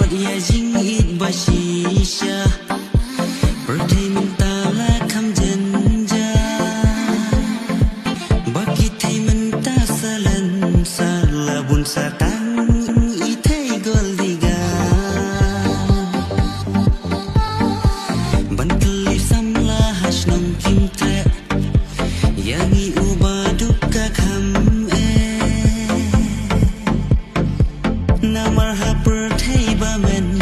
Selamat ya jingit bashisha Berthai mentala kam janja Baki thai menta salan salabun satang ithai goldiga Bantli samla hasnong kimtre Yangi ubadukka kham Na marhaba berthai ba men